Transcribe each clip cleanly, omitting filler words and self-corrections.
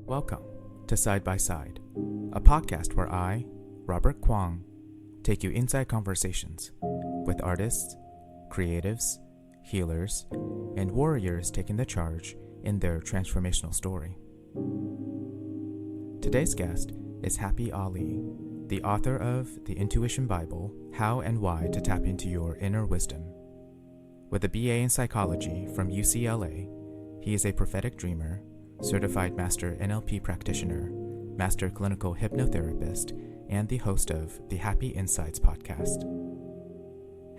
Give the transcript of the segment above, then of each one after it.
Welcome to Side by Side, a podcast where I, Robert Kuang, take you inside conversations with artists, creatives, healers, and warriors taking the charge in their transformational story. Today's guest is Happy Ali, the author of The Intuition Bible, How and Why to Tap into Your Inner Wisdom. With a BA in psychology from UCLA, he is a prophetic dreamer, certified master NLP practitioner, master clinical hypnotherapist, and the host of the Happy Insights podcast.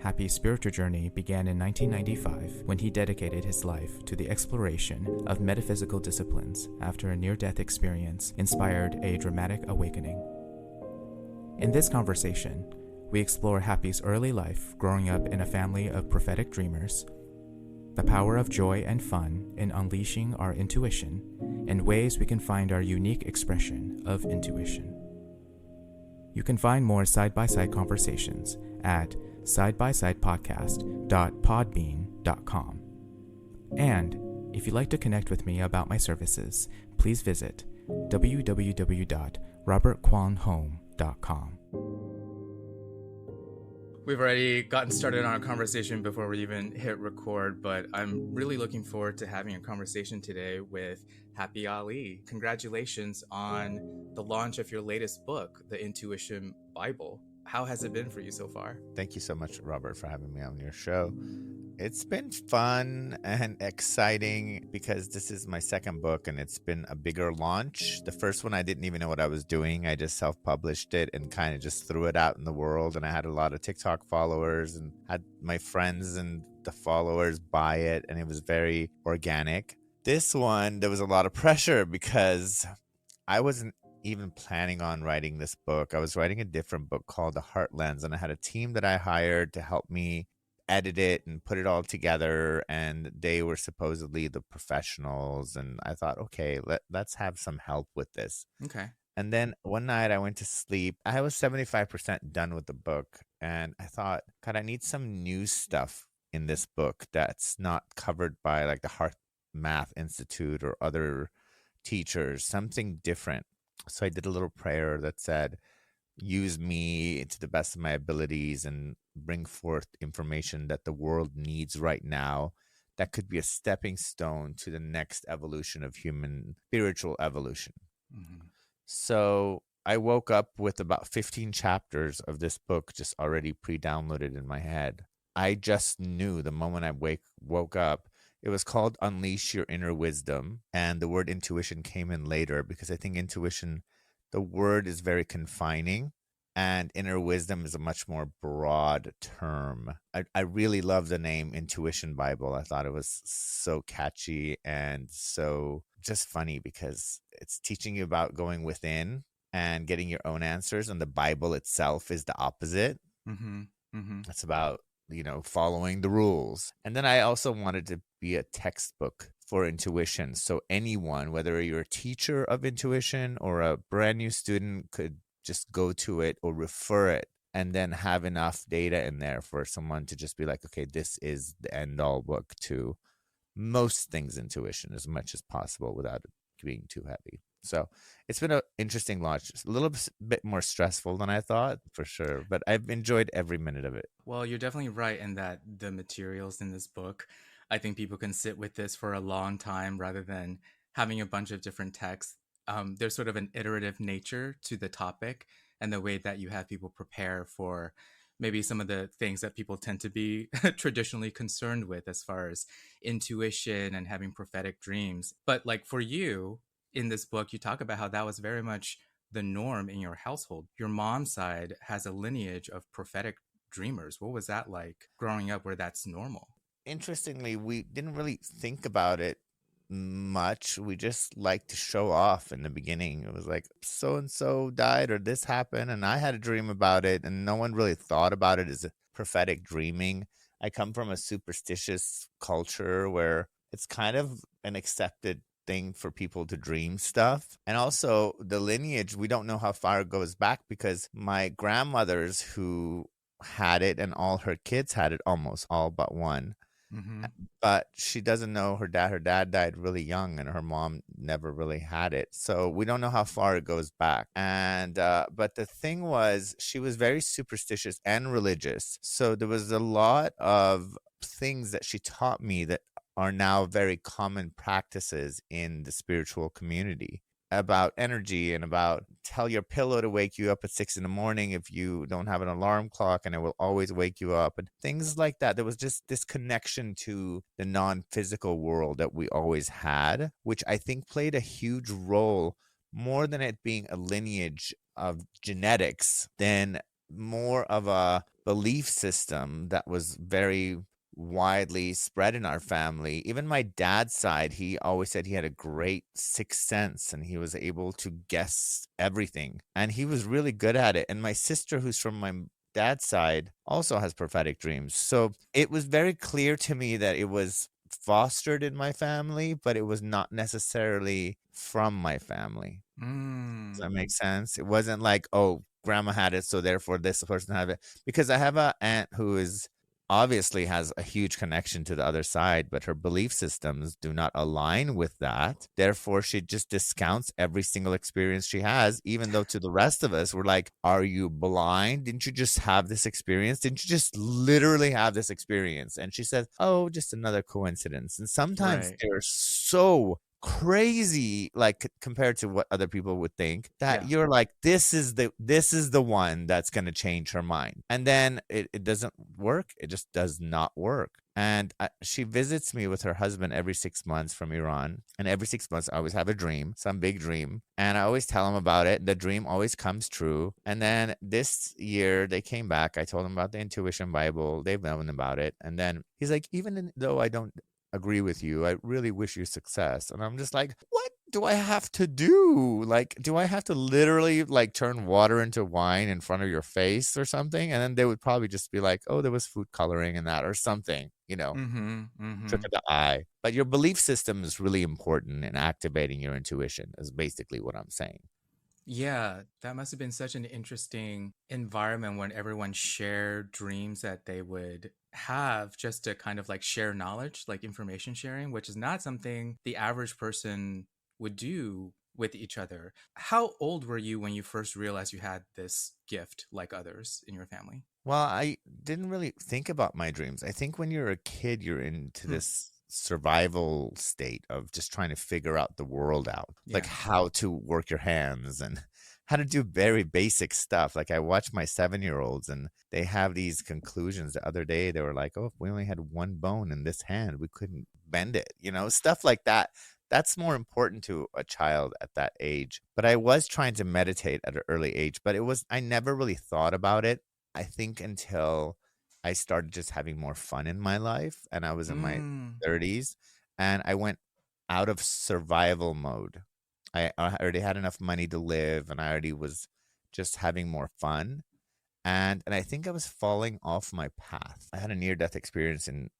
Happy's spiritual journey began in 1995 when he dedicated his life to the exploration of metaphysical disciplines after a near-death experience inspired a dramatic awakening. In this conversation, we explore Happy's early life growing up in a family of prophetic dreamers, the power of joy and fun in unleashing our intuition, and ways we can find our unique expression of intuition. You can find more side-by-side conversations at sidebysidepodcast.podbean.com. And if you'd like to connect with me about my services, please visit www.robertquanhome.com. We've already gotten started on our conversation before we even hit record, but I'm really looking forward to having a conversation today with Happy Ali. Congratulations on the launch of your latest book, The Intuition Bible. How has it been for you so far? Thank you so much, Robert, for having me on your show. It's been fun and exciting because this is my second book and it's been a bigger launch. The first one, I didn't even know what I was doing. I just self-published it and kind of just threw it out in the world. And I had a lot of TikTok followers and had my friends and the followers buy it. And it was very organic. This one, there was a lot of pressure because I wasn't even planning on writing this book. I was writing a different book called The Heart Lens. And I had a team that I hired to help me edit it and put it all together, and they were supposedly the professionals, and I thought, okay, let's have some help with this. Okay. And then one night I went to sleep. I was 75% done with the book, and I thought, God, I need some new stuff in this book that's not covered by like the Heart Math Institute or other teachers, something different. So I did a little prayer that said, use me to the best of my abilities and bring forth information that the world needs right now that could be a stepping stone to the next evolution of human spiritual evolution. Mm-hmm. So I woke up with about 15 chapters of this book just already pre-downloaded in my head. I just knew the moment I woke up. It was called Unleash Your Inner Wisdom, and the word intuition came in later because I think intuition, the word is very confining, and inner wisdom is a much more broad term. I really love the name Intuition Bible. I thought it was so catchy and so just funny because it's teaching you about going within and getting your own answers, and the Bible itself is the opposite. Mm-hmm. Mm-hmm. It's about, following the rules. And then I also wanted to be a textbook for intuition. So anyone, whether you're a teacher of intuition or a brand new student, could just go to it or refer it and then have enough data in there for someone to just be like, okay, this is the end all book to most things intuition as much as possible without it being too heavy. So it's been an interesting launch, a little bit more stressful than I thought, for sure, but I've enjoyed every minute of it. Well, you're definitely right in that the materials in this book, I think people can sit with this for a long time rather than having a bunch of different texts. There's sort of an iterative nature to the topic and the way that you have people prepare for maybe some of the things that people tend to be traditionally concerned with as far as intuition and having prophetic dreams. But like for you, in this book, you talk about how that was very much the norm in your household. Your mom's side has a lineage of prophetic dreamers. What was that like growing up where that's normal? Interestingly, we didn't really think about it much. We just liked to show off in the beginning. It was like, so-and-so died or this happened, and I had a dream about it, and no one really thought about it as a prophetic dreaming. I come from a superstitious culture where it's kind of an accepted thing for people to dream stuff. And also the lineage, we don't know how far it goes back because my grandmothers who had it and all her kids had it, almost all but one, Mm-hmm. But she doesn't know her dad. Her dad died really young, and her mom never really had it. So we don't know how far it goes back. And but the thing was, she was very superstitious and religious. So there was a lot of things that she taught me that are now very common practices in the spiritual community, about energy and about tell your pillow to wake you up at 6 in the morning if you don't have an alarm clock, and it will always wake you up, and things like that. There was just this connection to the non-physical world that we always had, which I think played a huge role, more than it being a lineage of genetics, than more of a belief system that was very widely spread in our family. Even my dad's side, he always said he had a great sixth sense and he was able to guess everything. And he was really good at it. And my sister, who's from my dad's side, also has prophetic dreams. So it was very clear to me that it was fostered in my family, but it was not necessarily from my family. Does that Mm. make sense? It wasn't like, oh, grandma had it, so therefore this person had it. Because I have a aunt who is obviously has a huge connection to the other side, but her belief systems do not align with that. Therefore, she just discounts every single experience she has, even though to the rest of us, we're like, are you blind? Didn't you just have this experience? Didn't you just literally have this experience? And she says, oh, just another coincidence. And sometimes Right. they're so crazy, like compared to what other people would think, that Yeah. you're like, this is the one that's going to change her mind, and then it doesn't work. It just does not work. And she visits me with her husband every 6 months from Iran, and every 6 months I always have a dream, some big dream, and I always tell him about it. The dream always comes true. And then this year they came back, I told him about the intuition Bible, they've known about it, and then he's like, though I don't agree with you, I really wish you success. And I'm just like, what do I have to do? Like, do I have to literally like turn water into wine in front of your face or something? And then they would probably just be like, oh, there was food coloring in that or something, Mm-hmm. trick Mm-hmm. of the eye. But your belief system is really important in activating your intuition, is basically what I'm saying. Yeah, that must have been such an interesting environment when everyone shared dreams that they would have just to kind of like share knowledge, like information sharing, which is not something the average person would do with each other. How old were you when you first realized you had this gift like others in your family? Well, I didn't really think about my dreams. I think when you're a kid, you're into Hmm. this survival state of just trying to figure out the world out, like Yeah. how to work your hands and how to do very basic stuff. Like I watch my 7-year-olds and they have these conclusions. The other day, they were like, oh, if we only had one bone in this hand, we couldn't bend it, stuff like that. That's more important to a child at that age. But I was trying to meditate at an early age, but I never really thought about it, I think, until I started just having more fun in my life and I was in my Mm. 30s and I went out of survival mode. I already had enough money to live and I already was just having more fun. And I think I was falling off my path. I had a near death experience in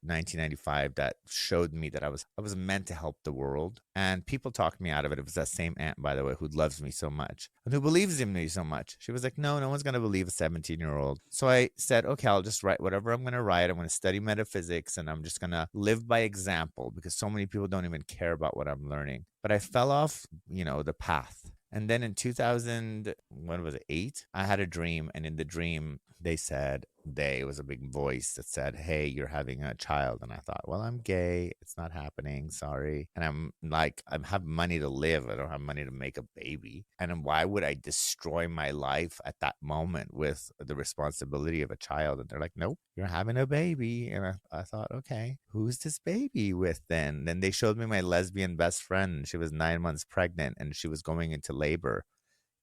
1995 that showed me that I was meant to help the world, and people talked me out of it. It was that same aunt, by the way, who loves me so much and who believes in me so much. She was like, no one's going to believe a 17-year-old. So I said, okay, I'll just write whatever I'm going to write. I'm going to study metaphysics and I'm just going to live by example, because so many people don't even care about what I'm learning. But I fell off, the path. And then in 2000, when was it, 8, I had a dream. And in the dream, they said, it was a big voice that said, hey, you're having a child. And I thought, well, I'm gay. It's not happening. Sorry. And I'm like, I have money to live. I don't have money to make a baby. And then why would I destroy my life at that moment with the responsibility of a child? And they're like, nope, you're having a baby. And I thought, okay, who's this baby with then? Then they showed me my lesbian best friend. She was 9 months pregnant and she was going into labor.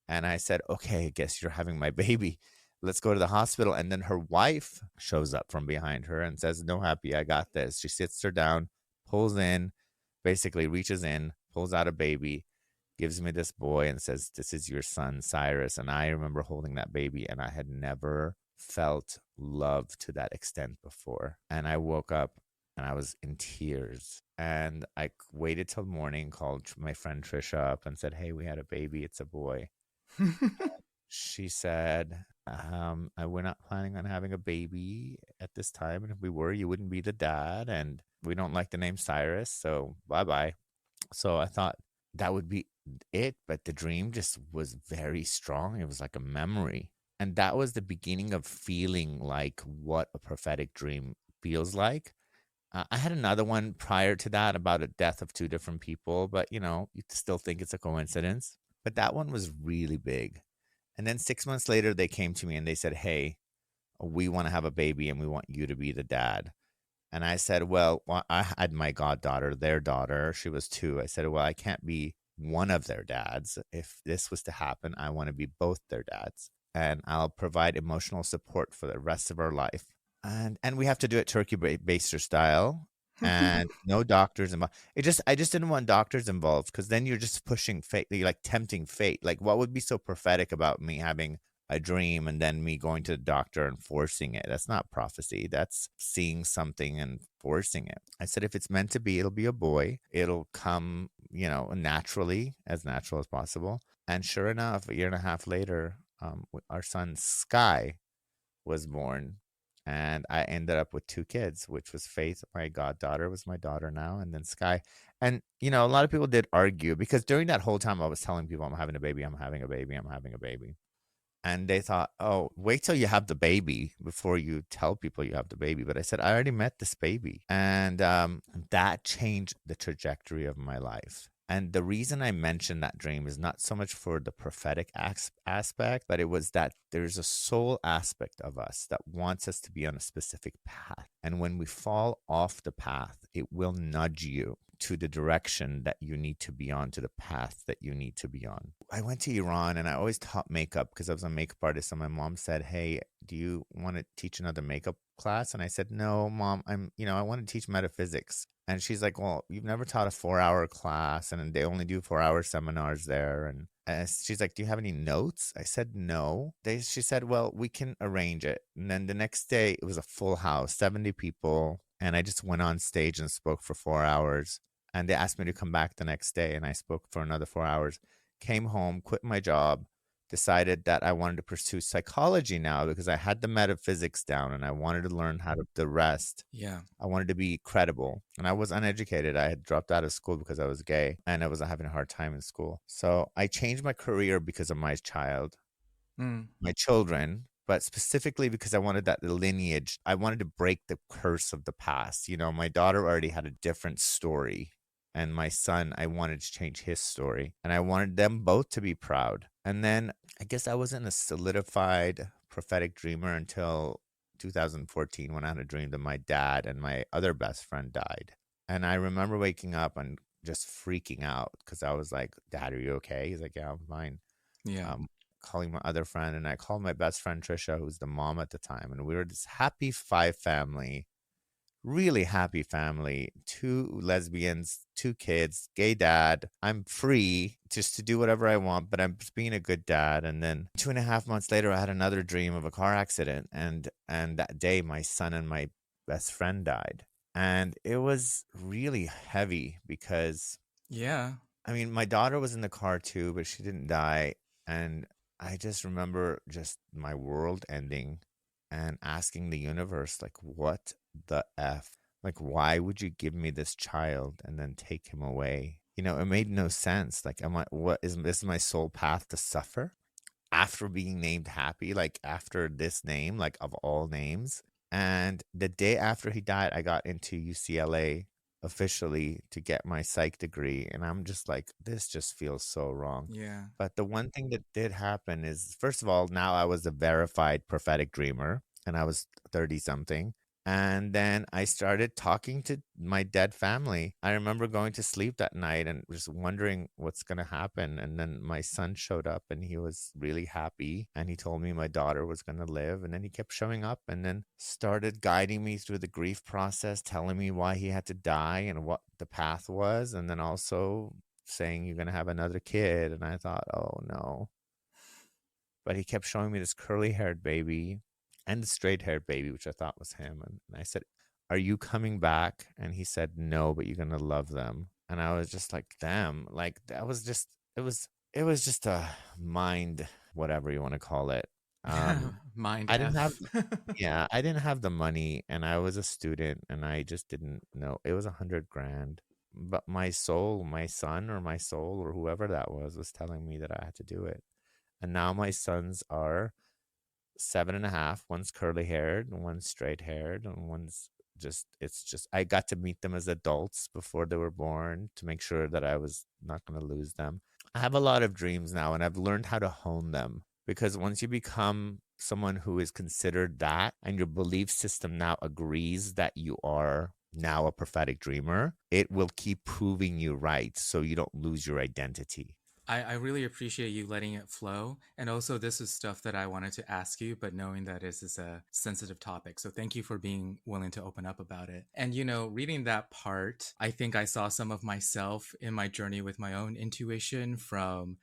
And I said, okay, I guess you're having my baby. Let's go to the hospital. And then her wife shows up from behind her and says, no, happy, I got this. She sits her down, pulls in, basically reaches in, pulls out a baby, gives me this boy and says, this is your son, Cyrus. And I remember holding that baby and I had never felt love to that extent before. And I woke up and I was in tears. And I waited till morning, called my friend Trisha up and said, hey, we had a baby. It's a boy. she said, we're not planning on having a baby at this time. And if we were, you wouldn't be the dad. And we don't like the name Cyrus. So bye bye. So I thought that would be it. But the dream just was very strong. It was like a memory. And that was the beginning of feeling like what a prophetic dream feels like. I had another one prior to that about a death of two different people, but you know, you still think it's a coincidence. But that one was really big. And then 6 months later, they came to me and they said, "Hey, we want to have a baby and we want you to be the dad." And I said, "Well, I had my goddaughter, their daughter. She was 2. I said, "Well, I can't be one of their dads. If this was to happen, I want to be both their dads. And I'll provide emotional support for the rest of our life. And we have to do it turkey baster style and no doctors involved." I just didn't want doctors involved because then you're just pushing fate, you're like tempting fate. Like, what would be so prophetic about me having a dream and then me going to the doctor and forcing it? That's not prophecy. That's seeing something and forcing it. I said, if it's meant to be, it'll be a boy. It'll come, naturally, as natural as possible. And sure enough, a year and a half later, our son Sky was born. And I ended up with 2 kids, which was Faith, my goddaughter, was my daughter now, and then Sky. And, a lot of people did argue because during that whole time I was telling people I'm having a baby, I'm having a baby, I'm having a baby. And they thought, oh, wait till you have the baby before you tell people you have the baby. But I said, I already met this baby. And that changed the trajectory of my life. And the reason I mentioned that dream is not so much for the prophetic aspect, but it was that there's a soul aspect of us that wants us to be on a specific path. And when we fall off the path, it will nudge you to the direction that you need to be on, to the path that you need to be on. I went to Iran and I always taught makeup because I was a makeup artist. And my mom said, "Hey, do you want to teach another makeup class?" And I said, "No, Mom, I want to teach metaphysics." And she's like, "Well, you've never taught a 4-hour class and they only do 4-hour seminars there." And she's like, "Do you have any notes?" I said, "No." She said, "Well, we can arrange it." And then the next day it was a full house, 70 people. And I just went on stage and spoke for 4 hours. And they asked me to come back the next day. And I spoke for another 4 hours, came home, quit my job, decided that I wanted to pursue psychology now because I had the metaphysics down and I wanted to learn how to the rest. Yeah. I wanted to be credible. And I was uneducated. I had dropped out of school because I was gay and I was having a hard time in school. So I changed my career because of my child, my children, but specifically because I wanted that lineage. I wanted to break the curse of the past. My daughter already had a different story. And my son, I wanted to change his story. And I wanted them both to be proud. And then I guess I wasn't a solidified prophetic dreamer until 2014 when I had a dream that my dad and my other best friend died. And I remember waking up and just freaking out because I was like, "Dad, are you okay?" He's like, "Yeah, I'm fine." Yeah. Calling my other friend, and I called my best friend Trisha, who's the mom at the time, and we were this happy 5 family, really happy family, 2 lesbians, 2 kids, gay dad. I'm free just to do whatever I want, but I'm just being a good dad. And then 2.5 months later, I had another dream of a car accident, and that day, my son and my best friend died, and it was really heavy because Yeah. I mean, my daughter was in the car too, but she didn't die. And I just remember just my world ending and asking the universe, like, what the F? Like, why would you give me this child and then take him away? It made no sense. Like, what is this my soul path to suffer after being named happy? Like, after this name, like, of all names. And the day after he died, I got into UCLA officially to get my psych degree. And I'm just like, this just feels so wrong. Yeah. But the one thing that did happen is, first of all, now I was a verified prophetic dreamer and I was 30 something. And then I started talking to my dead family. I remember going to sleep that night and just wondering what's going to happen. And then my son showed up and he was really happy. And he told me my daughter was going to live. And then he kept showing up and then started guiding me through the grief process, telling me why he had to die and what the path was. And then also saying, "You're going to have another kid." And I thought, oh no. But he kept showing me this curly haired baby and the straight haired baby, which I thought was him. And I said, "Are you coming back?" And he said, "No, but you're going to love them." And I was just like, damn, like that was just, It was just a mind, whatever you want to call it. Mind I didn't have, F. yeah, I didn't have the money, and I was a student, and I just didn't know. It was 100 grand. But my soul, my son or my soul or whoever that was telling me that I had to do it. And now my sons are 7.5. One's curly haired, and one's straight haired, and one's just, it's just, I got to meet them as adults before they were born to make sure that I was not going to lose them. I have a lot of dreams now, and I've learned how to hone them, because once you become someone who is considered that, and your belief system now agrees that you are now a prophetic dreamer, it will keep proving you right so you don't lose your identity. I really appreciate you letting it flow. And also, this is stuff that I wanted to ask you, but knowing that this is a sensitive topic. So, thank you for being willing to open up about it. And, reading that part, I think I saw some of myself in my journey with my own intuition, from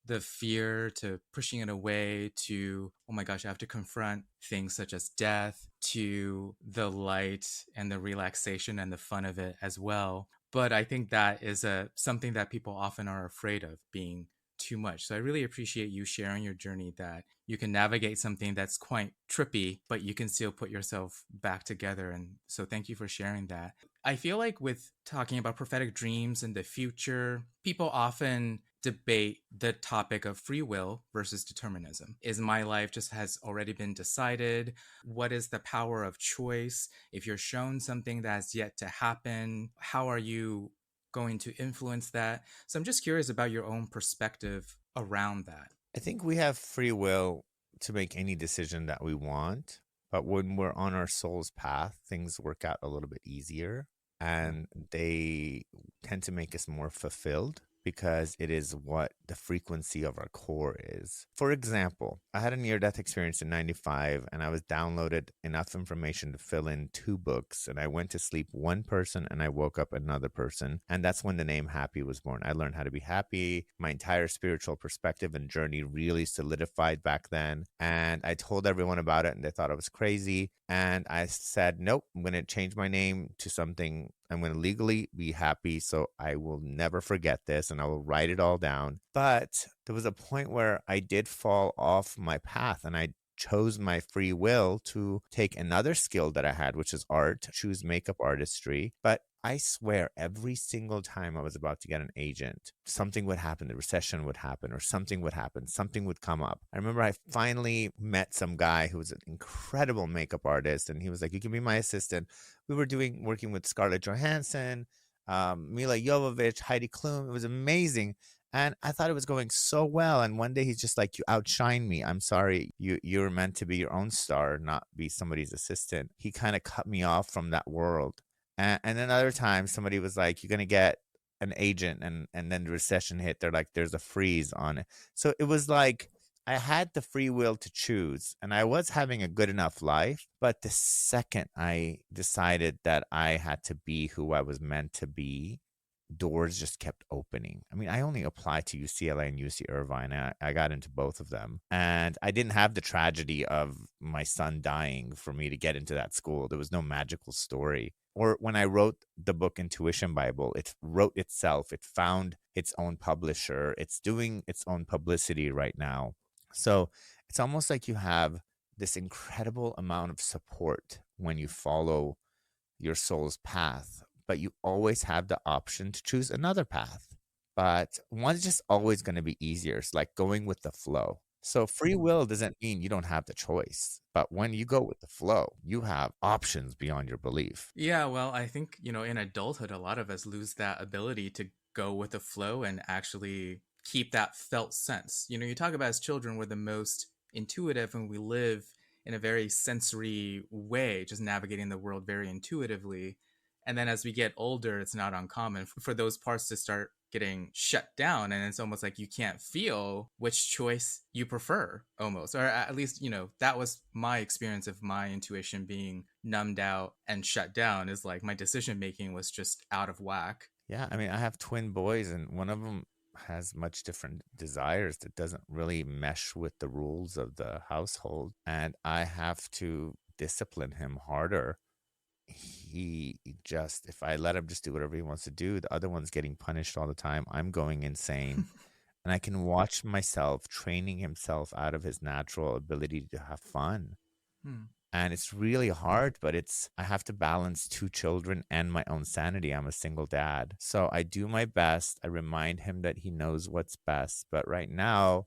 the fear to pushing it away to, oh my gosh, I have to confront things such as death, to the light and the relaxation and the fun of it as well. But I think that is something that people often are afraid of, being too much. So I really appreciate you sharing your journey, that you can navigate something that's quite trippy, but you can still put yourself back together. And so thank you for sharing that. I feel like with talking about prophetic dreams and the future, people often debate the topic of free will versus determinism. Is my life just has already been decided? What is the power of choice? If you're shown something that's yet to happen, how are you going to influence that? So I'm just curious about your own perspective around that. I think we have free will to make any decision that we want, but when we're on our soul's path, things work out a little bit easier, Right. and they tend to make us more fulfilled because it is what the frequency of our core is. For example, I had a near death experience in 95, and I was downloaded enough information to fill in 2 books, and I went to sleep one person and I woke up another person. And that's when the name Happy was born. I learned how to be happy. My entire spiritual perspective and journey really solidified back then. And I told everyone about it, and they thought I was crazy. And I said, nope, I'm going to change my name to something. I'm going to legally be happy. So I will never forget this, and I will write it all down. But there was a point where I did fall off my path, and I chose my free will to take another skill that I had, which is art, choose makeup artistry. But I swear, every single time I was about to get an agent, something would happen. The recession would happen, or something would happen. Something would come up. I remember I finally met some guy who was an incredible makeup artist, and he was like, "You can be my assistant." We were working with Scarlett Johansson, Mila Jovovich, Heidi Klum. It was amazing. And I thought it was going so well. And one day he's just like, "You outshine me. I'm sorry. You're meant to be your own star, not be somebody's assistant." He kind of cut me off from that world. And another time somebody was like, "You're gonna get an agent," and then the recession hit. They're like, "There's a freeze on it." So it was like I had the free will to choose, and I was having a good enough life. But the second I decided that I had to be who I was meant to be, doors just kept opening. I mean, I only applied to UCLA and UC Irvine. And I got into both of them. And I didn't have the tragedy of my son dying for me to get into that school. There was no magical story. Or when I wrote the book Intuition Bible, it wrote itself. It found its own publisher. It's doing its own publicity right now. So it's almost like you have this incredible amount of support when you follow your soul's path, but you always have the option to choose another path. But one's just always going to be easier. It's like going with the flow. So free will doesn't mean you don't have the choice, but when you go with the flow, you have options beyond your belief. Yeah, well, I think, in adulthood, a lot of us lose that ability to go with the flow and actually keep that felt sense. You talk about as children, we're the most intuitive and we live in a very sensory way, just navigating the world very intuitively. And then as we get older, it's not uncommon for those parts to start getting shut down. And it's almost like you can't feel which choice you prefer, almost. Or at least, that was my experience of my intuition being numbed out and shut down, is like my decision making was just out of whack. Yeah, I mean, I have twin boys, and one of them has much different desires that doesn't really mesh with the rules of the household, and I have to discipline him harder. He just, if I let him just do whatever he wants to do, the other one's getting punished all the time. I'm going insane. And I can watch myself training himself out of his natural ability to have fun. Hmm. And it's really hard, but I have to balance two children and my own sanity. I'm a single dad. So I do my best. I remind him that he knows what's best. But right now,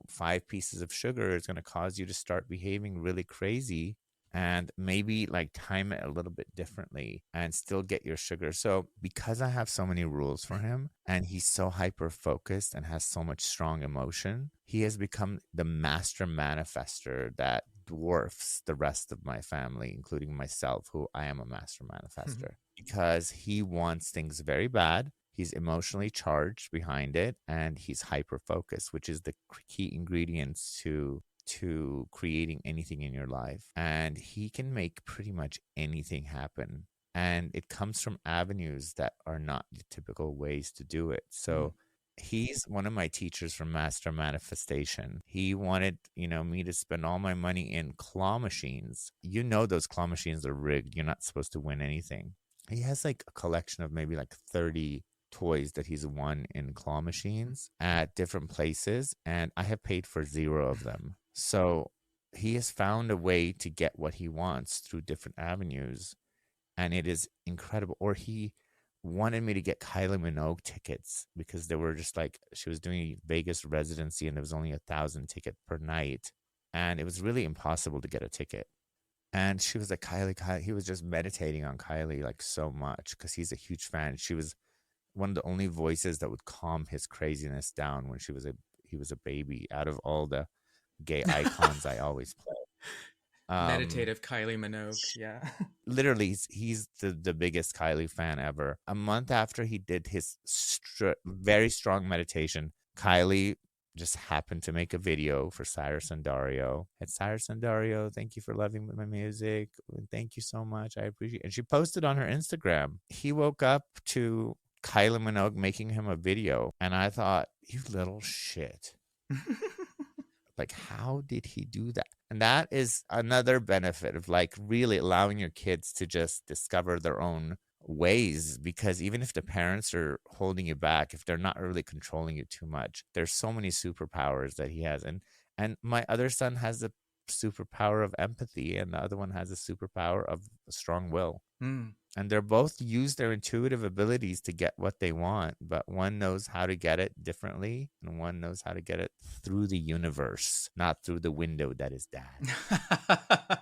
5 pieces of sugar is going to cause you to start behaving really crazy, and maybe like time it a little bit differently and still get your sugar. So because I have so many rules for him and he's so hyper focused and has so much strong emotion, he has become the master manifester that dwarfs the rest of my family, including myself, who I am a master manifester, because he wants things very bad. He's emotionally charged behind it, and he's hyper focused, which is the key ingredients to creating anything in your life. And he can make pretty much anything happen. And it comes from avenues that are not the typical ways to do it. So he's one of my teachers from Master Manifestation. He wanted, me to spend all my money in claw machines. Those claw machines are rigged. You're not supposed to win anything. He has like a collection of maybe like 30 toys that he's won in claw machines at different places, and I have paid for 0 of them. So he has found a way to get what he wants through different avenues, and it is incredible. Or he wanted me to get Kylie Minogue tickets because they were just like, she was doing a Vegas residency and there was only 1,000 tickets per night, and it was really impossible to get a ticket. And she was like, Kylie. He was just meditating on Kylie like so much because he's a huge fan. She was one of the only voices that would calm his craziness down when he was a baby out of all the gay icons I always play. Meditative Kylie Minogue. Yeah. Literally, he's the biggest Kylie fan ever. A month after he did his very strong meditation, Kylie just happened to make a video for Cyrus and Dario. It's Cyrus and Dario, thank you for loving my music. Thank you so much. I appreciate it. And she posted on her Instagram. He woke up to Kylie Minogue making him a video. And I thought, you little shit. Like, how did he do that? And that is another benefit of like really allowing your kids to just discover their own ways, because even if the parents are holding you back, if they're not really controlling you too much, there's so many superpowers that he has. And my other son has the superpower of empathy, and the other one has a superpower of strong will. And they're both use their intuitive abilities to get what they want, but one knows how to get it differently, and one knows how to get it through the universe, not through the window that is dad.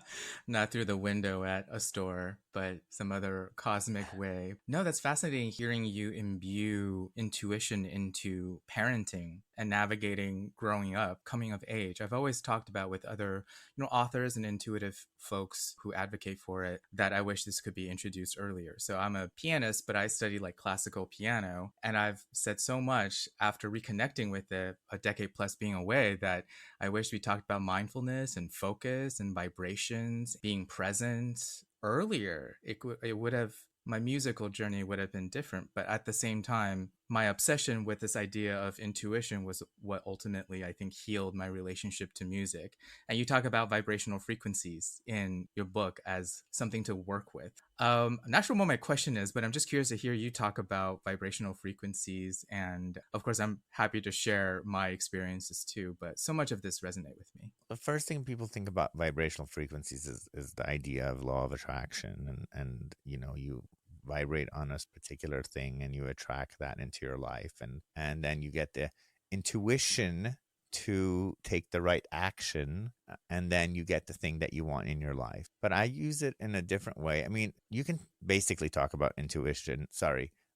Not through the window at a store, but some other cosmic way. No, that's fascinating hearing you imbue intuition into parenting and navigating growing up, coming of age. I've always talked about with other, authors and intuitive folks who advocate for it that I wish this could be introduced earlier. So I'm a pianist, but I study like classical piano, and I've said so much after reconnecting with it a decade plus being away that I wish we talked about mindfulness and focus and vibrations, being present earlier. It would have, my musical journey would have been different. But at the same time, my obsession with this idea of intuition was what ultimately I think healed my relationship to music. And you talk about vibrational frequencies in your book as something to work with. I'm not sure what my question is, but I'm just curious to hear you talk about vibrational frequencies. And of course, I'm happy to share my experiences too, but so much of this resonate with me. The first thing people think about vibrational frequencies is the idea of law of attraction, and you vibrate on a particular thing and you attract that into your life, and then you get the intuition to take the right action, and then you get the thing that you want in your life. But I use it in a different way. I mean, you can basically talk about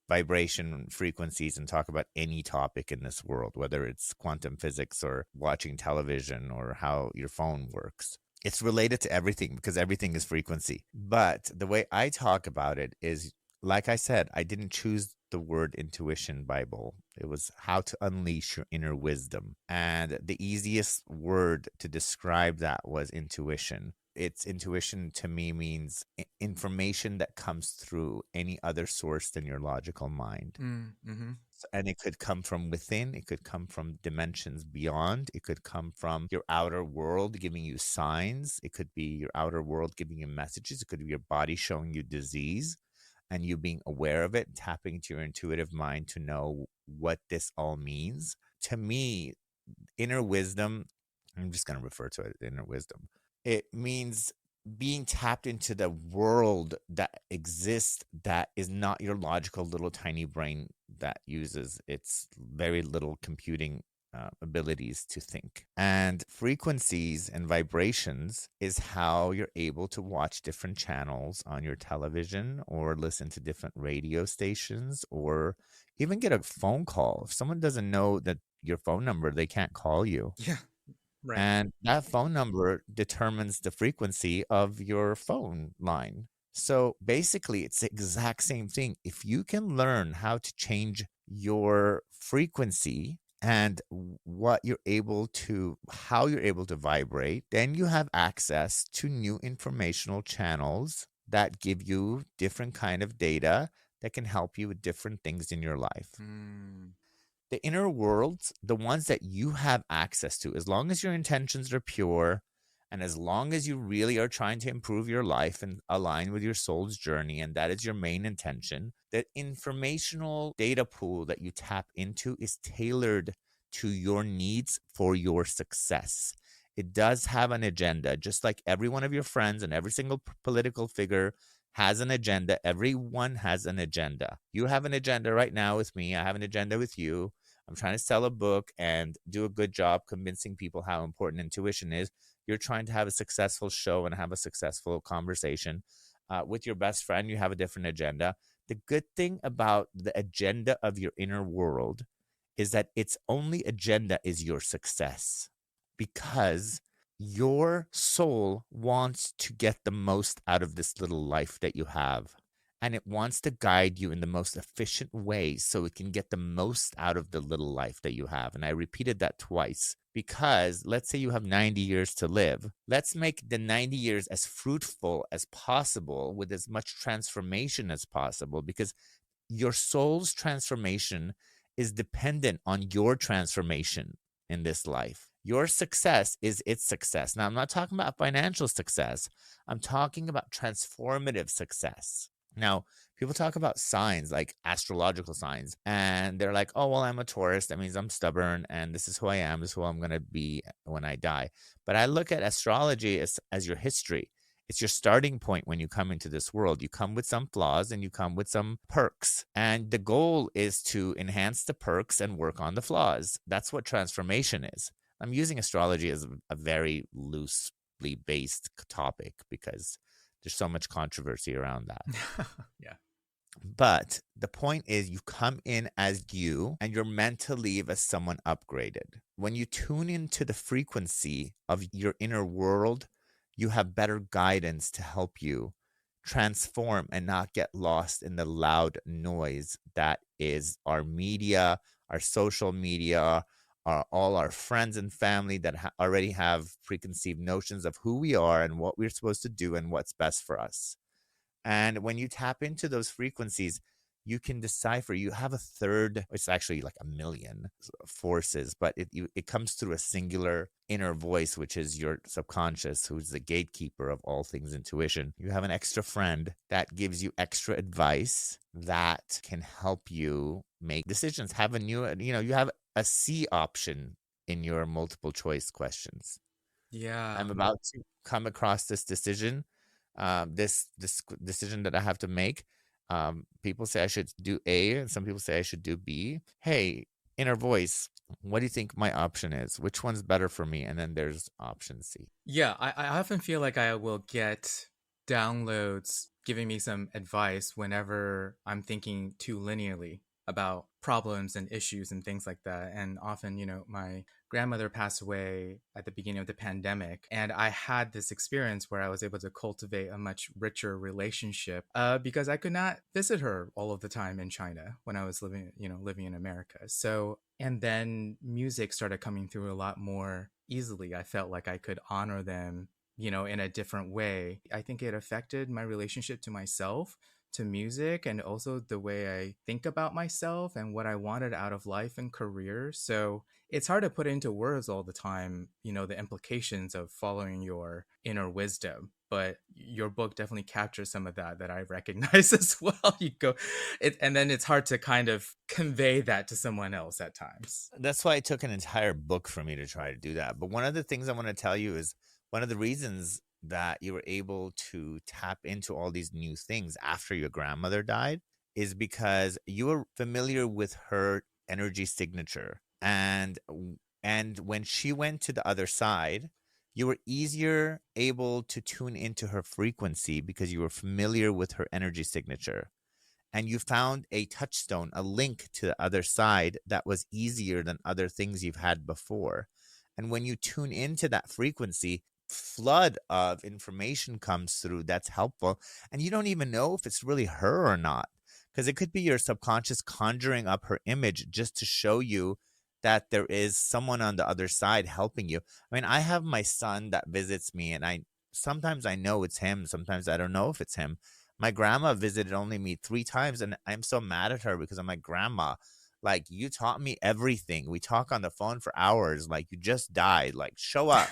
vibration frequencies and talk about any topic in this world, whether it's quantum physics or watching television or how your phone works. It's related to everything because everything is frequency. But the way I talk about it is, like I said, I didn't choose the word intuition Bible. It was how to unleash your inner wisdom. And the easiest word to describe that was intuition. It's intuition to me means information that comes through any other source than your logical mind. Mm-hmm. And it could come from within. It could come from dimensions beyond. It could come from your outer world giving you signs. It could be your outer world giving you messages. It could be your body showing you disease and you being aware of it, tapping into your intuitive mind to know what this all means. to me, inner wisdom, I'm just going to refer to it inner wisdom. It means being tapped into the world that exists that is not your logical little tiny brain that uses its very little computing abilities to think. And frequencies and vibrations is how you're able to watch different channels on your television or listen to different radio stations or even get a phone call. If someone doesn't know that your phone number, they can't call you. Yeah. Right. And that phone number determines the frequency of your phone line. So basically, it's the exact same thing. If you can learn how to change your frequency and what you're able to, how you're able to vibrate, then you have access to new informational channels that give you different kind of data that can help you with different things in your life. Mm. The inner worlds, the ones that you have access to, as long as your intentions are pure and as long as you really are trying to improve your life and align with your soul's journey, and that is your main intention, that informational data pool that you tap into is tailored to your needs for your success. It does have an agenda, just like every one of your friends and every single political figure has an agenda. Everyone has an agenda. You have an agenda right now with me. I have an agenda with you. I'm trying to sell a book and do a good job convincing people how important intuition is. You're trying to have a successful show and have a successful conversation. With your best friend, you have a different agenda. The good thing about the agenda of your inner world is that its only agenda is your success, because your soul wants to get the most out of this little life that you have. And it wants to guide you in the most efficient way so it can get the most out of the little life that you have. And I repeated that twice because let's say you have 90 years to live. Let's make the 90 years as fruitful as possible with as much transformation as possible, because your soul's transformation is dependent on your transformation in this life. Your success is its success. Now, I'm not talking about financial success. I'm talking about transformative success. Now, people talk about signs like astrological signs, and they're like, oh, well, I'm a Taurus. That means I'm stubborn, and this is who I am. This is who I'm going to be when I die. But I look at astrology as your history. It's your starting point when you come into this world. You come with some flaws and you come with some perks. And the goal is to enhance the perks and work on the flaws. That's what transformation is. I'm using astrology as a very loosely based topic because there's so much controversy around that. Yeah. But the point is, you come in as you, and you're meant to leave as someone upgraded. When you tune into the frequency of your inner world, you have better guidance to help you transform and not get lost in the loud noise that is our media, our social media, all our friends and family that already have preconceived notions of who we are and what we're supposed to do and what's best for us. And when you tap into those frequencies, you can decipher. You have a third, it's actually like a million forces, but it comes through a singular inner voice, which is your subconscious, who's the gatekeeper of all things intuition. You have an extra friend that gives you extra advice that can help you make decisions. Have a new, you have a C option in your multiple choice questions. Yeah. I'm about to come across this decision, this decision that I have to make. People say I should do A, and some people say I should do B. Hey, inner voice, what do you think my option is? Which one's better for me? And then there's option C. Yeah, I often feel like I will get downloads giving me some advice whenever I'm thinking too linearly about problems and issues and things like that. And often, my grandmother passed away at the beginning of the pandemic, and I had this experience where I was able to cultivate a much richer relationship because I could not visit her all of the time in China when I was living in America. So, and then music started coming through a lot more easily. I felt like I could honor them, in a different way. I think it affected my relationship to myself to music and also the way I think about myself and what I wanted out of life and career. So it's hard to put into words all the time, the implications of following your inner wisdom. But your book definitely captures some of that I recognize as well. And then it's hard to kind of convey that to someone else at times. That's why it took an entire book for me to try to do that. But one of the things I want to tell you is one of the reasons that you were able to tap into all these new things after your grandmother died is because you were familiar with her energy signature. And when she went to the other side, you were easier able to tune into her frequency because you were familiar with her energy signature. And you found a touchstone, a link to the other side that was easier than other things you've had before. And when you tune into that frequency, flood of information comes through that's helpful. And you don't even know if it's really her or not, because it could be your subconscious conjuring up her image just to show you that there is someone on the other side helping you. I mean, I have my son that visits me, and sometimes I know it's him, sometimes I don't know if it's him. My grandma visited only me 3 times, and I'm so mad at her because I'm like, Grandma, like, you taught me everything. We talk on the phone for hours. Like, you just died. Like, show up.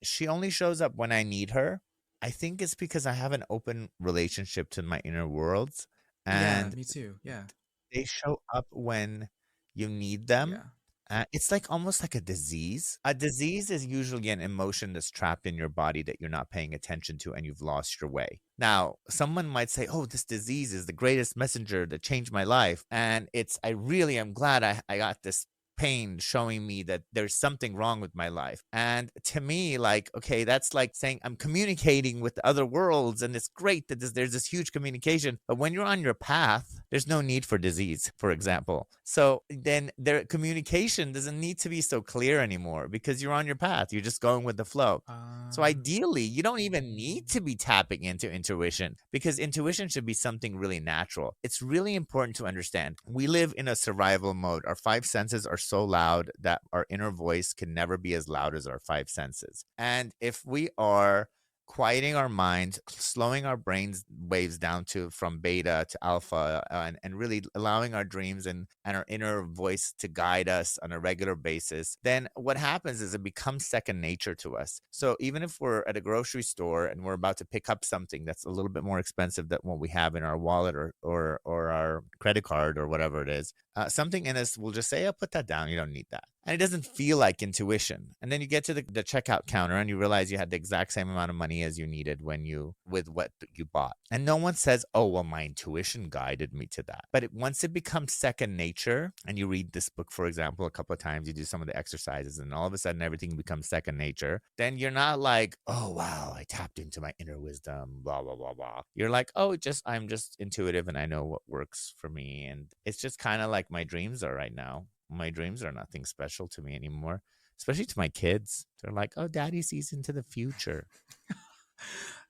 She only shows up when I need her. I think it's because I have an open relationship to my inner worlds, Yeah, and me too. Yeah. they show up when you need them. Yeah. It's like almost like a disease. A disease is usually an emotion that's trapped in your body that you're not paying attention to and you've lost your way. Now, someone might say, oh, this disease is the greatest messenger that changed my life. And I really am glad I got this pain showing me that there's something wrong with my life. And to me, like, okay, that's like saying I'm communicating with the other worlds, and it's great that there's this huge communication. But when you're on your path, there's no need for disease, for example. So then their communication doesn't need to be so clear anymore because you're on your path. You're just going with the flow. So ideally, you don't even need to be tapping into intuition, because intuition should be something really natural. It's really important to understand we live in a survival mode. Our 5 senses are so loud that our inner voice can never be as loud as our 5 senses. And if we are quieting our mind, slowing our brain's waves down to from beta to alpha, and really allowing our dreams and our inner voice to guide us on a regular basis, then what happens is it becomes second nature to us. So even if we're at a grocery store and we're about to pick up something that's a little bit more expensive than what we have in our wallet or our credit card or whatever it is, something in us will just say, oh, put that down. You don't need that. And it doesn't feel like intuition. And then you get to the checkout counter and you realize you had the exact same amount of money as you needed with what you bought. And no one says, oh, well, my intuition guided me to that. But once it becomes second nature, and you read this book, for example, a couple of times, you do some of the exercises, and all of a sudden everything becomes second nature, then you're not like, oh, wow, I tapped into my inner wisdom, blah, blah, blah, blah. You're like, oh, I'm just intuitive and I know what works for me. And it's just kind of like my dreams are right now. My dreams are nothing special to me anymore, especially to my kids. They're like, oh, daddy sees into the future.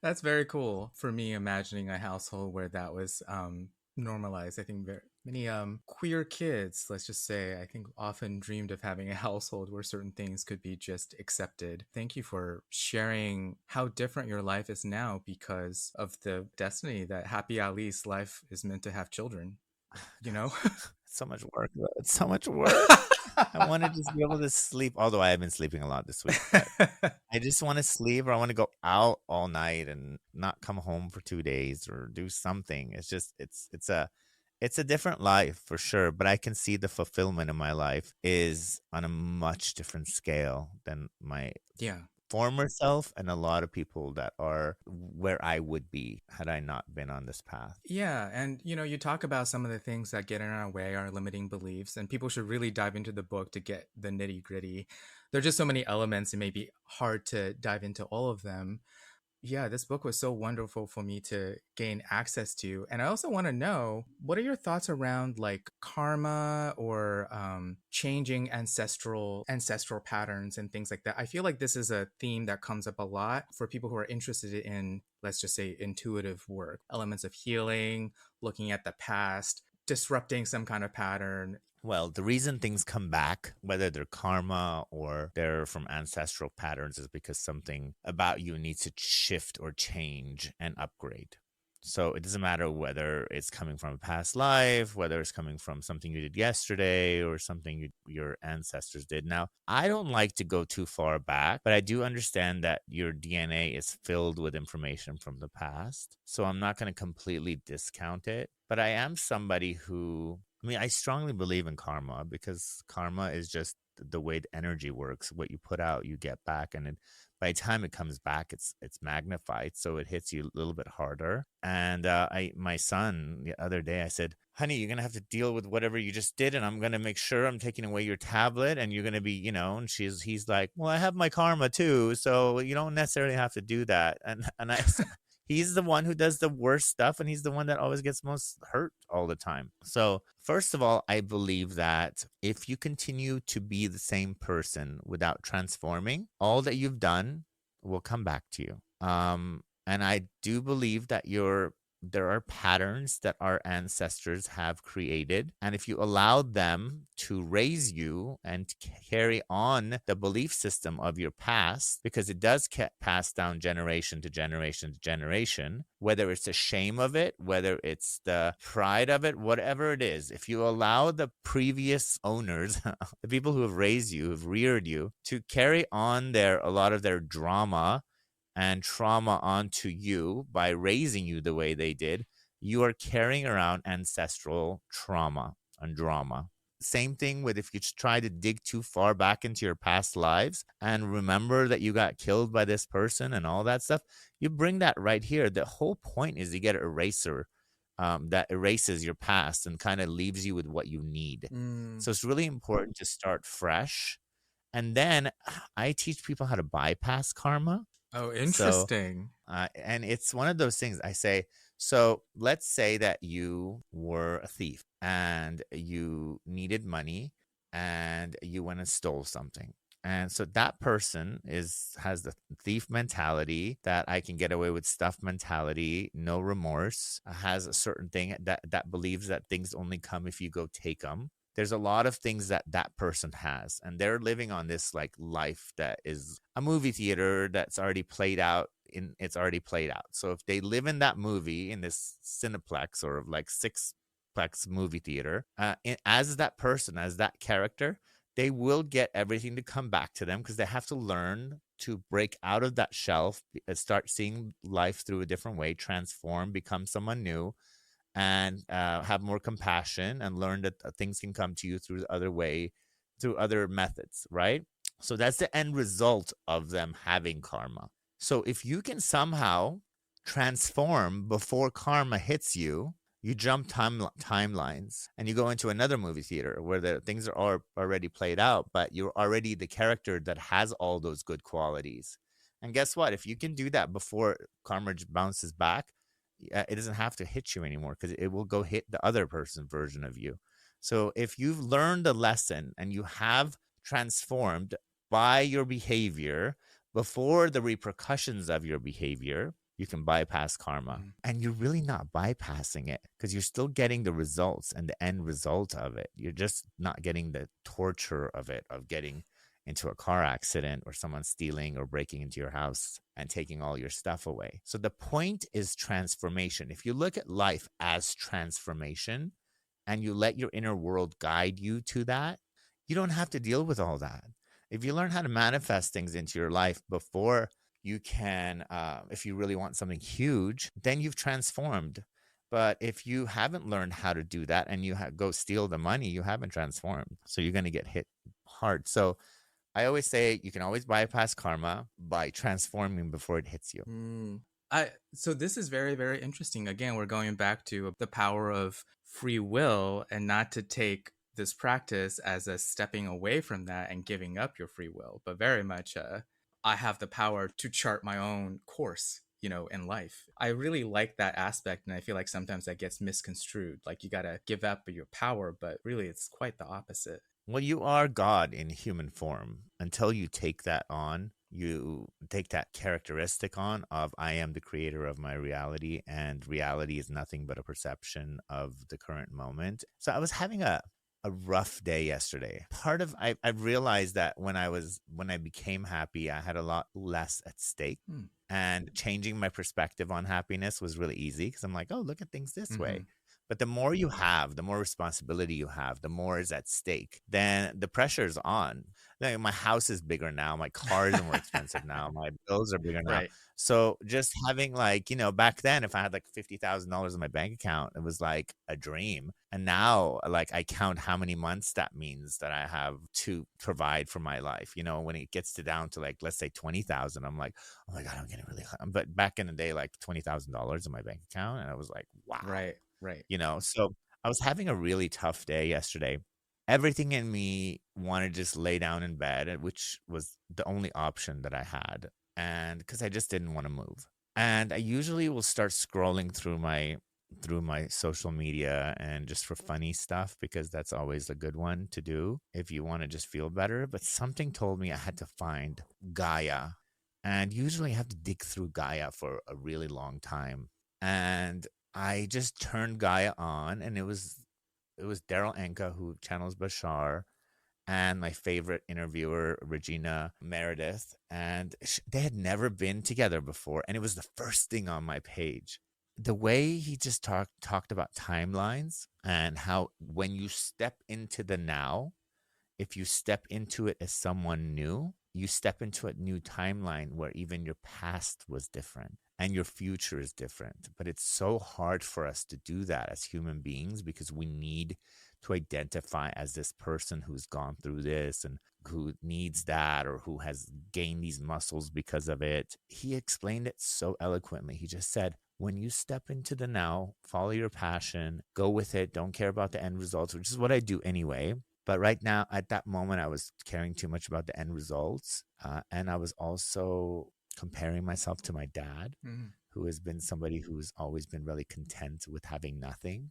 That's very cool for me, imagining a household where that was normalized. I think very many queer kids, let's just say, I think often dreamed of having a household where certain things could be just accepted. Thank you for sharing how different your life is now because of the destiny that Happy Ali's life is meant to have children, you know? So much work. It's so much work. I want to just be able to sleep, although I have been sleeping a lot this week. But I just want to sleep, or I want to go out all night and not come home for 2 days or do something. It's just it's a different life for sure, but I can see the fulfillment in my life is on a much different scale than my Yeah. former self and a lot of people that are where I would be had I not been on this path. Yeah, and you talk about some of the things that get in our way, our limiting beliefs, and people should really dive into the book to get the nitty-gritty. There are just so many elements, it may be hard to dive into all of them. Yeah, this book was so wonderful for me to gain access to. And I also want to know, what are your thoughts around like karma or changing ancestral patterns and things like that? I feel like this is a theme that comes up a lot for people who are interested in, let's just say, intuitive work, elements of healing, looking at the past, disrupting some kind of pattern. Well, the reason things come back, whether they're karma or they're from ancestral patterns, is because something about you needs to shift or change and upgrade. So it doesn't matter whether it's coming from a past life, whether it's coming from something you did yesterday or something your ancestors did. Now, I don't like to go too far back, but I do understand that your DNA is filled with information from the past. So I'm not going to completely discount it. But I am somebody who, I strongly believe in karma, because karma is just the way the energy works. What you put out, you get back. And by the time it comes back, it's magnified, so it hits you a little bit harder. And my son the other day, I said, honey, you're gonna have to deal with whatever you just did, and I'm gonna make sure I'm taking away your tablet, and you're gonna be, and he's like, well, I have my karma too, so you don't necessarily have to do that. And I he's the one who does the worst stuff, and he's the one that always gets most hurt all the time. So first of all, I believe that if you continue to be the same person without transforming, all that you've done will come back to you. And I do believe that there are patterns that our ancestors have created. And if you allow them to raise you and carry on the belief system of your past, because it does get passed down generation to generation to generation, whether it's the shame of it, whether it's the pride of it, whatever it is, if you allow the previous owners, the people who have raised you, who've reared you, to carry on a lot of their drama and trauma onto you by raising you the way they did, you are carrying around ancestral trauma and drama. Same thing with if you try to dig too far back into your past lives and remember that you got killed by this person and all that stuff, you bring that right here. The whole point is to get an eraser that erases your past and kind of leaves you with what you need. So it's really important to start fresh. And then I teach people how to bypass karma. Oh, So, interesting. and it's one of those things I say. So let's say that you were a thief and you needed money and you went and stole something. And so that person has the thief mentality, that I can get away with stuff mentality, no remorse, has a certain thing that believes that things only come if you go take them. There's a lot of things that person has, and they're living on this like life that is a movie theater that's already played out. It's already played out. So if they live in that movie, in this cineplex or like sixplex movie theater, as that person, as that character, they will get everything to come back to them, because they have to learn to break out of that shelf, start seeing life through a different way, transform, become someone new, and have more compassion, and learn that things can come to you through other methods, right? So that's the end result of them having karma. So if you can somehow transform before karma hits you, you jump timelines and you go into another movie theater where the things are already played out, but you're already the character that has all those good qualities. And guess what? If you can do that before karma bounces back, it doesn't have to hit you anymore, because it will go hit the other person's version of you. So if you've learned a lesson and you have transformed by your behavior before the repercussions of your behavior, you can bypass karma. And you're really not bypassing it, because you're still getting the results and the end result of it. You're just not getting the torture of it, of getting into a car accident or someone stealing or breaking into your house and taking all your stuff away. So the point is transformation. If you look at life as transformation and you let your inner world guide you to that, you don't have to deal with all that. If you learn how to manifest things into your life before you can, if you really want something huge, then you've transformed. But if you haven't learned how to do that and you go steal the money, you haven't transformed. So you're going to get hit hard. So I always say you can always bypass karma by transforming before it hits you. So this is very, very interesting. Again, we're going back to the power of free will, and not to take this practice as a stepping away from that and giving up your free will, but very much I have the power to chart my own course, in life. I really like that aspect, and I feel like sometimes that gets misconstrued. Like you got to give up your power, but really it's quite the opposite. Well, you are God in human form until you take that on. You take that characteristic on of I am the creator of my reality, and reality is nothing but a perception of the current moment. So I was having a a rough day yesterday. Part of I realized that when I became happy, I had a lot less at stake. And changing my perspective on happiness was really easy because I'm like, oh, look at things this way. But the more you have, the more responsibility you have, the more is at stake. Then the pressure's on. Like, my house is bigger now. My cars are more expensive now. My bills are bigger now. Right. So just having like, back then, if I had like $50,000 in my bank account, it was like a dream. And now, like, I count how many months that means that I have to provide for my life. When it gets down to like, let's say 20,000, I'm like, oh my God, I'm getting really, but back in the day, like $20,000 in my bank account. And I was like, wow. Right. So I was having a really tough day yesterday. Everything in me wanted to just lay down in bed, which was the only option that I had. And because I just didn't want to move. And I usually will start scrolling through my social media and just for funny stuff, because that's always a good one to do if you want to just feel better. But something told me I had to find Gaia. And usually I have to dig through Gaia for a really long time. And I just turned Gaia on, and it was Daryl Anka who channels Bashar, and my favorite interviewer, Regina Meredith. And they had never been together before. And it was the first thing on my page. The way he just talked about timelines and how when you step into the now, if you step into it as someone new, you step into a new timeline where even your past was different and your future is different. But it's so hard for us to do that as human beings because we need to identify as this person who's gone through this and who needs that or who has gained these muscles because of it. He explained it so eloquently. He just said, when you step into the now, follow your passion, go with it, don't care about the end results, which is what I do anyway. But right now, at that moment, I was caring too much about the end results. And I was also comparing myself to my dad, who has been somebody who's always been really content with having nothing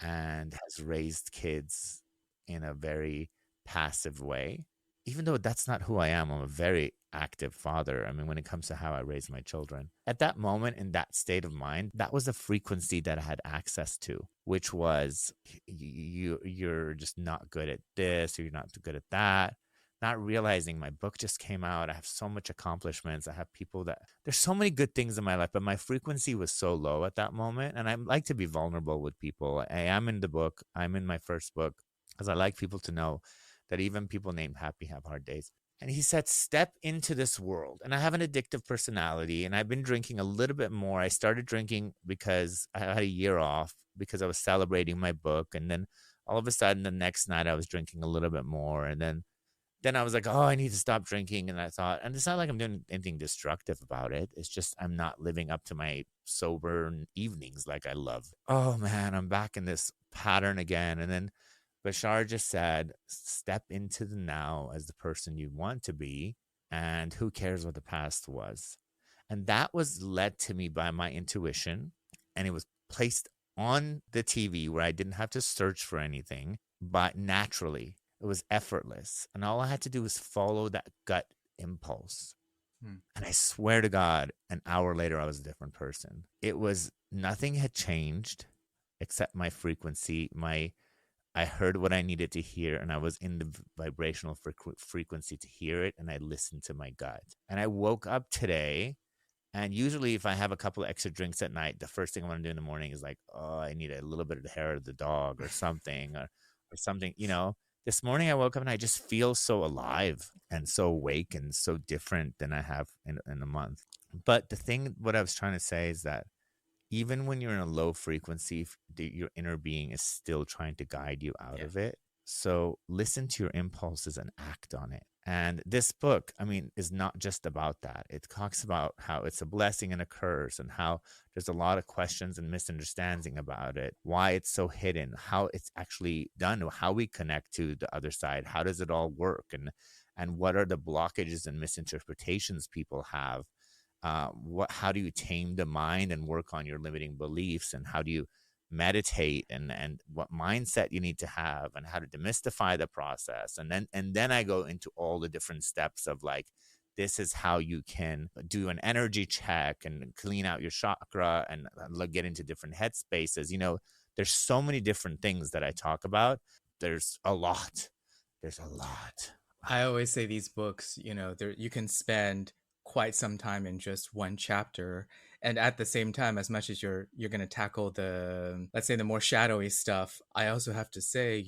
and has raised kids in a very passive way. Even though that's not who I am, I'm a very active father. I mean, when it comes to how I raise my children, at that moment, in that state of mind, that was a frequency that I had access to, which was you're just not good at this, or you're not good at that. Not realizing my book just came out. I have so much accomplishments. I have people there's so many good things in my life, but my frequency was so low at that moment. And I like to be vulnerable with people. I am in the book. I'm in my first book because I like people to know that even people named happy have hard days. And he said, step into this world. And I have an addictive personality, and I've been drinking a little bit more. I started drinking because I had a year off because I was celebrating my book. And then all of a sudden, the next night, I was drinking a little bit more. And then I was like, oh, I need to stop drinking. And I thought, and it's not like I'm doing anything destructive about it. It's just I'm not living up to my sober evenings like I love. Oh, man, I'm back in this pattern again. And then Bashar just said, step into the now as the person you want to be, and who cares what the past was. And that was led to me by my intuition, and it was placed on the TV where I didn't have to search for anything, but naturally. It was effortless. And all I had to do was follow that gut impulse. And I swear to God, an hour later, I was a different person. It was nothing had changed except my frequency. I heard what I needed to hear, and I was in the vibrational frequency to hear it, and I listened to my gut. And I woke up today, and usually if I have a couple of extra drinks at night, the first thing I want to do in the morning is like, oh, I need a little bit of the hair of the dog or something, or something, This morning I woke up and I just feel so alive and so awake and so different than I have in a month. But what I was trying to say is that even when you're in a low frequency, your inner being is still trying to guide you out of it. So listen to your impulses and act on it. And this book, is not just about that. It talks about how it's a blessing and a curse, and how there's a lot of questions and misunderstanding about it, why it's so hidden, how it's actually done, how we connect to the other side, how does it all work, and what are the blockages and misinterpretations people have. How do you tame the mind and work on your limiting beliefs, and how do you meditate, and what mindset you need to have, and how to demystify the process. And then I go into all the different steps of like, this is how you can do an energy check and clean out your chakra and get into different headspaces. There's so many different things that I talk about. there's a lot. There's a lot. I always say these books, you can spend quite some time in just one chapter, and at the same time, as much as you're going to tackle the, let's say, the more shadowy stuff, I also have to say,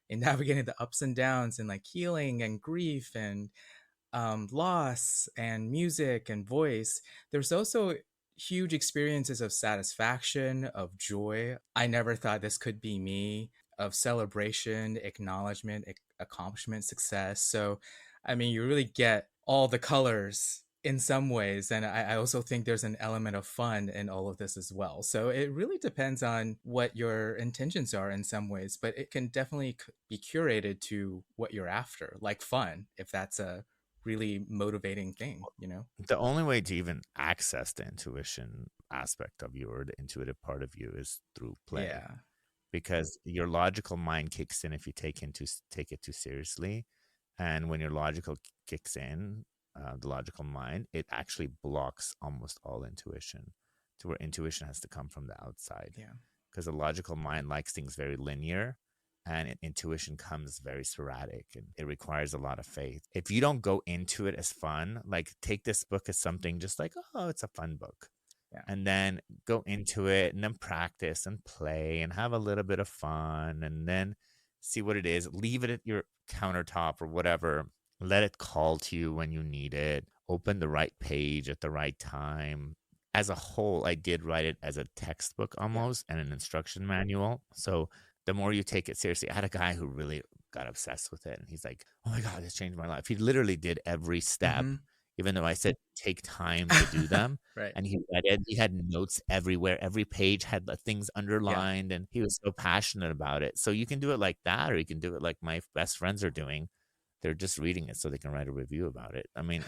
in navigating the ups and downs and like healing and grief and loss and music and voice, there's also huge experiences of satisfaction, of joy. I never thought this could be me, of celebration, acknowledgement, accomplishment, success. So, I mean, you really get all the colors in some ways. And I also think there's an element of fun in all of this as well. So it really depends on what your intentions are in some ways, but it can definitely be curated to what you're after, like fun, if that's a really motivating thing, The only way to even access the intuition aspect of you, or the intuitive part of you, is through play. Yeah. Because your logical mind kicks in if you take it too seriously. And when your logical kicks in, the logical mind, it actually blocks almost all intuition, to where intuition has to come from the outside. Yeah. Because the logical mind likes things very linear, and intuition comes very sporadic, and it requires a lot of faith. If you don't go into it as fun, like take this book as something just like, oh, it's a fun book. Yeah. And then go into it and then practice and play and have a little bit of fun, and then see what it is. Leave it at your countertop or whatever. Let it call to you when you need it. Open the right page at the right time. As a whole, I did write it as a textbook almost, and an instruction manual. So the more you take it seriously, I had a guy who really got obsessed with it. And he's like, oh my God, this changed my life. He literally did every step, even though I said take time to do them. Right. And he read it. He had notes everywhere. Every page had things underlined, and he was so passionate about it. So you can do it like that, or you can do it like my best friends are doing. They're just reading it so they can write a review about it. I mean,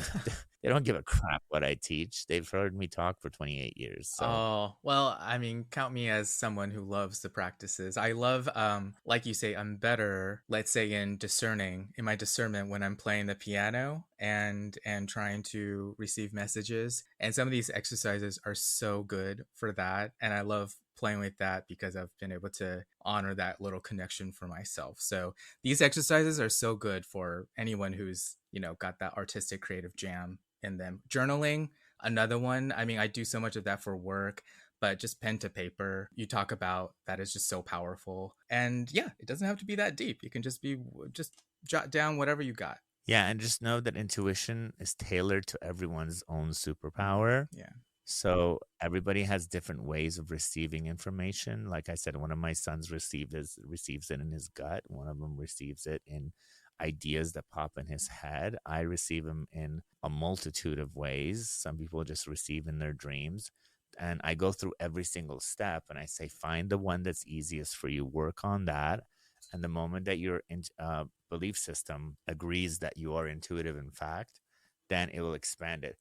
they don't give a crap what I teach. They've heard me talk for 28 years. So. Oh, well, I mean, count me as someone who loves the practices. I love, like you say, I'm better, let's say, in my discernment when I'm playing the piano and trying to receive messages. And some of these exercises are so good for that. And I love playing with that because I've been able to honor that little connection for myself. So these exercises are so good for anyone who's, got that artistic creative jam in them. Journaling, another one. I mean, I do so much of that for work, but just pen to paper, you talk about, that is just so powerful. And yeah, it doesn't have to be that deep. You can just jot down whatever you got. Yeah, and just know that intuition is tailored to everyone's own superpower. Yeah. So everybody has different ways of receiving information. Like I said, one of my sons receives it in his gut. One of them receives it in ideas that pop in his head. I receive them in a multitude of ways. Some people just receive in their dreams. And I go through every single step and I say, find the one that's easiest for you, work on that. And the moment that your belief system agrees that you are intuitive, in fact, then it will expand it.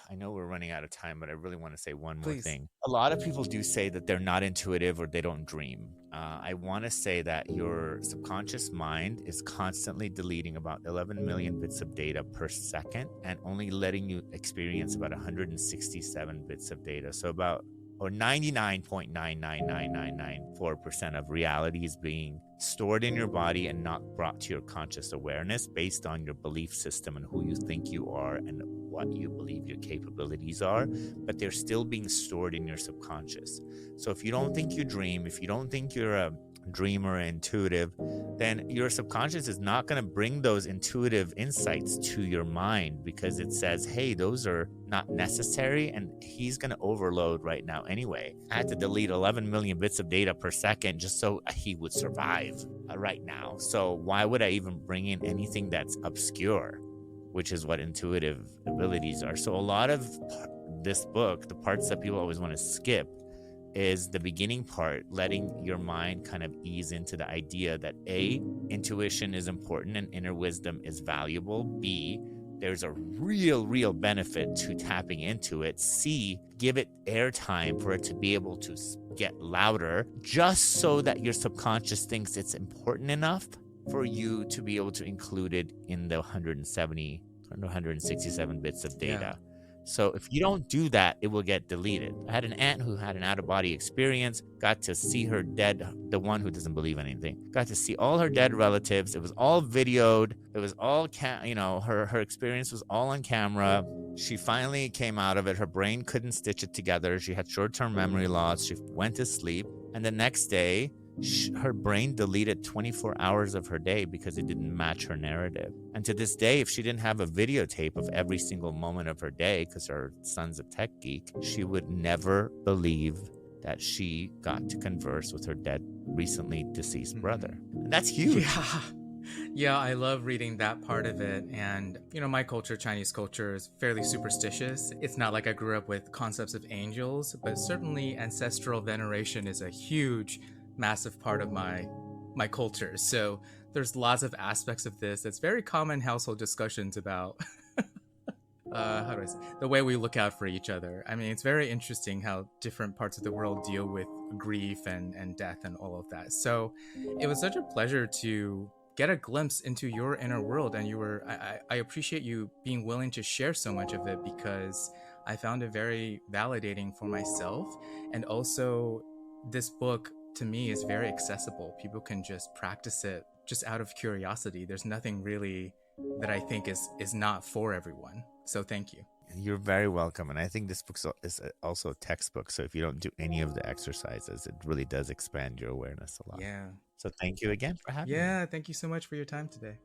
I know we're running out of time, but I really want to say one more thing. A lot of people do say that they're not intuitive or they don't dream. I want to say that your subconscious mind is constantly deleting about 11 million bits of data per second and only letting you experience about 167 bits of data. So about 99.999994% of reality is being stored in your body and not brought to your conscious awareness based on your belief system and who you think you are and what you believe your capabilities are, but they're still being stored in your subconscious. So if you don't think you dream, if you don't think you're a dreamer, intuitive, then your subconscious is not going to bring those intuitive insights to your mind because it says, hey, those are not necessary, and he's going to overload right now anyway. I had to delete 11 million bits of data per second just so he would survive right now. So why would I even bring in anything that's obscure, which is what intuitive abilities are? So a lot of this book, the parts that people always want to skip, is the beginning part, letting your mind kind of ease into the idea that A, intuition is important and inner wisdom is valuable. B, there's a real benefit to tapping into it. C, give it airtime for it to be able to get louder, just so that your subconscious thinks it's important enough for you to be able to include it in the 167 bits of data. So if you don't do that, it will get deleted. I had an aunt who had an out-of-body experience, got to see her dead, the one who doesn't believe anything, got to see all her dead relatives. It was all videoed. It was all, her experience was all on camera. She finally came out of it. Her brain couldn't stitch it together. She had short-term memory loss. She went to sleep. And the next day, her brain deleted 24 hours of her day because it didn't match her narrative. And to this day, if she didn't have a videotape of every single moment of her day, because her son's a tech geek, she would never believe that she got to converse with her dead, recently deceased brother. And that's huge. Yeah. Yeah, I love reading that part of it. And, my culture, Chinese culture, is fairly superstitious. It's not like I grew up with concepts of angels, but certainly ancestral veneration is a huge, massive part of my culture. So there's lots of aspects of this. It's very common household discussions about how do I say, the way we look out for each other. I mean, it's very interesting how different parts of the world deal with grief and death and all of that. So it was such a pleasure to get a glimpse into your inner world, and I appreciate you being willing to share so much of it, because I found it very validating for myself. And also, this book to me is very accessible. People can just practice it just out of curiosity. There's nothing really that I think is not for everyone. So thank you. You're very welcome. And I think this book is also a textbook. So if you don't do any of the exercises, it really does expand your awareness a lot. Yeah. So thank you again for having me. Yeah, thank you so much for your time today.